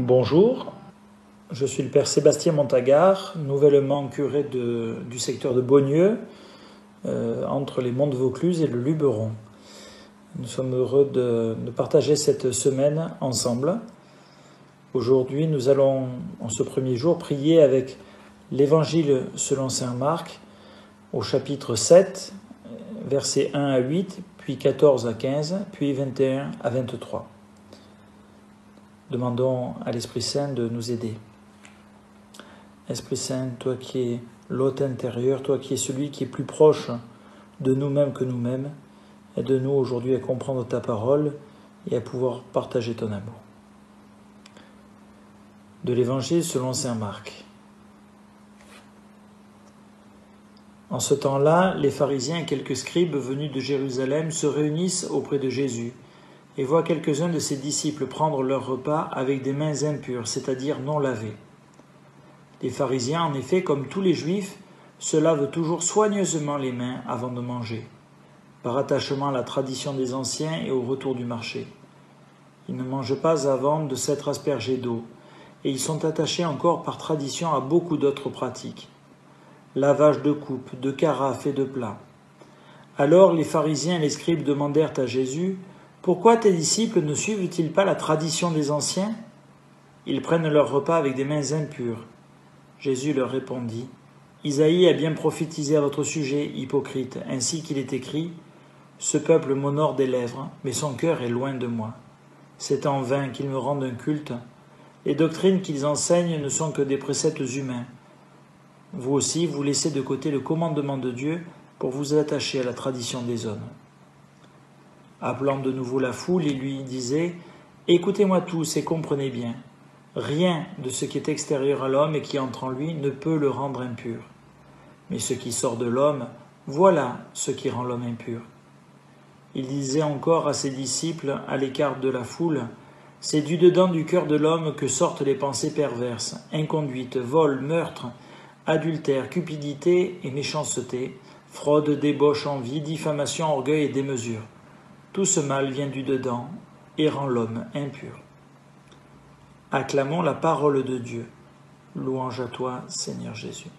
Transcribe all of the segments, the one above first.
Bonjour, je suis le père Sébastien Montagard, nouvellement curé du secteur de Beaunieu, entre les Monts de Vaucluse et le Luberon. Nous sommes heureux de partager cette semaine ensemble. Aujourd'hui, nous allons, en ce premier jour, prier avec l'Évangile selon saint Marc, au chapitre 7, versets 1 à 8, puis 14 à 15, puis 21 à 23. Demandons à l'Esprit Saint de nous aider. Esprit Saint, toi qui es l'hôte intérieur, toi qui es celui qui est plus proche de nous-mêmes que nous-mêmes, aide-nous aujourd'hui à comprendre ta parole et à pouvoir partager ton amour. De l'Évangile selon saint Marc. En ce temps-là, les pharisiens et quelques scribes venus de Jérusalem se réunissent auprès de Jésus et voient quelques-uns de ses disciples prendre leur repas avec des mains impures, c'est-à-dire non lavées. Les pharisiens, en effet, comme tous les juifs, se lavent toujours soigneusement les mains avant de manger, par attachement à la tradition des anciens et au retour du marché. Ils ne mangent pas avant de s'être aspergés d'eau, et ils sont attachés encore par tradition à beaucoup d'autres pratiques. Lavage de coupes, de carafes et de plats. Alors les pharisiens et les scribes demandèrent à Jésus « Pourquoi tes disciples ne suivent-ils pas la tradition des anciens ? Ils prennent leur repas avec des mains impures. » Jésus leur répondit « Isaïe a bien prophétisé à votre sujet, hypocrite, ainsi qu'il est écrit « Ce peuple m'honore des lèvres, mais son cœur est loin de moi. C'est en vain qu'ils me rendent un culte. Les doctrines qu'ils enseignent ne sont que des préceptes humains. Vous aussi, vous laissez de côté le commandement de Dieu pour vous attacher à la tradition des hommes. » Appelant de nouveau la foule, il lui disait « Écoutez-moi tous et comprenez bien. Rien de ce qui est extérieur à l'homme et qui entre en lui ne peut le rendre impur. Mais ce qui sort de l'homme, voilà ce qui rend l'homme impur. » Il disait encore à ses disciples, à l'écart de la foule, « C'est du dedans du cœur de l'homme que sortent les pensées perverses, inconduite, vol, meurtre, adultère, cupidité et méchanceté, fraude, débauche, envie, diffamation, orgueil et démesure. Tout ce mal vient du dedans et rend l'homme impur. » Acclamons la parole de Dieu. Louange à toi, Seigneur Jésus.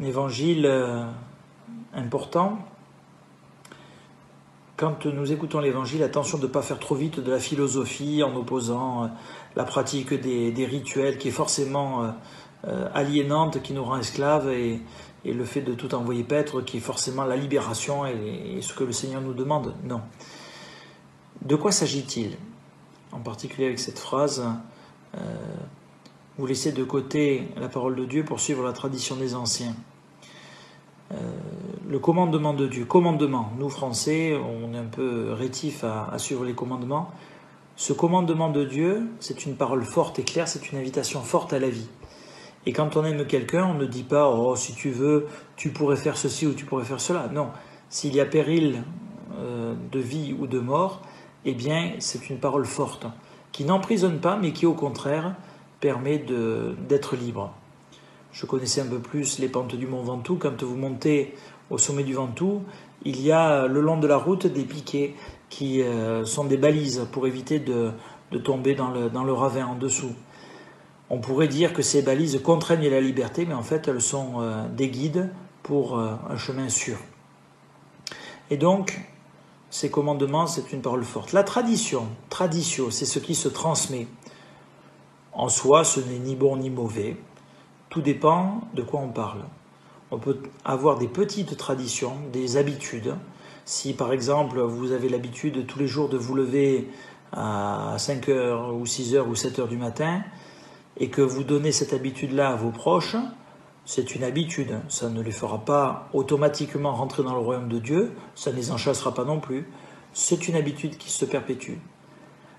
Un évangile important. Quand nous écoutons l'évangile, attention de ne pas faire trop vite de la philosophie en opposant la pratique des rituels qui est forcément aliénante, qui nous rend esclaves, et le fait de tout envoyer paître qui est forcément la libération et ce que le Seigneur nous demande. Non. De quoi s'agit-il ? En particulier avec cette phrase, vous laissez de côté la parole de Dieu pour suivre la tradition des anciens. Le commandement de Dieu, commandement, nous Français, on est un peu rétifs à suivre les commandements. Ce commandement de Dieu, c'est une parole forte et claire, c'est une invitation forte à la vie. Et quand on aime quelqu'un, on ne dit pas « Oh, si tu veux, tu pourrais faire ceci ou tu pourrais faire cela ». Non, s'il y a péril de vie ou de mort, eh bien, c'est une parole forte, qui n'emprisonne pas, mais qui, au contraire, permet d'être libre. Je connaissais un peu plus les pentes du mont Ventoux. Quand vous montez au sommet du Ventoux, il y a le long de la route des piquets qui sont des balises pour éviter de tomber dans le ravin en dessous. On pourrait dire que ces balises contraignent la liberté, mais en fait, elles sont des guides pour un chemin sûr. Et donc, ces commandements, c'est une parole forte. La tradition, traditio, c'est ce qui se transmet. En soi, ce n'est ni bon ni mauvais. Tout dépend de quoi on parle. On peut avoir des petites traditions, des habitudes. Si, par exemple, vous avez l'habitude tous les jours de vous lever à 5h ou 6h ou 7h du matin, et que vous donnez cette habitude-là à vos proches, c'est une habitude. Ça ne les fera pas automatiquement rentrer dans le royaume de Dieu, ça ne les en chassera pas non plus. C'est une habitude qui se perpétue.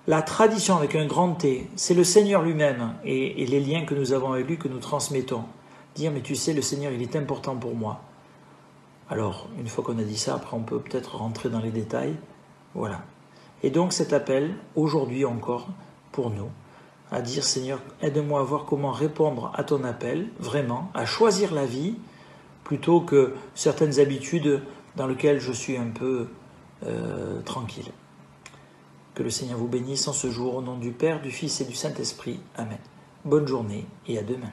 La tradition avec un grand T, c'est le Seigneur lui-même et les liens que nous avons avec lui, que nous transmettons. Dire, mais tu sais, le Seigneur, il est important pour moi. Alors, une fois qu'on a dit ça, après on peut peut-être rentrer dans les détails. Voilà. Et donc cet appel, aujourd'hui encore, pour nous, à dire, Seigneur, aide-moi à voir comment répondre à ton appel, vraiment, à choisir la vie, plutôt que certaines habitudes dans lesquelles je suis un peu tranquille. Que le Seigneur vous bénisse en ce jour, au nom du Père, du Fils et du Saint-Esprit. Amen. Bonne journée et à demain.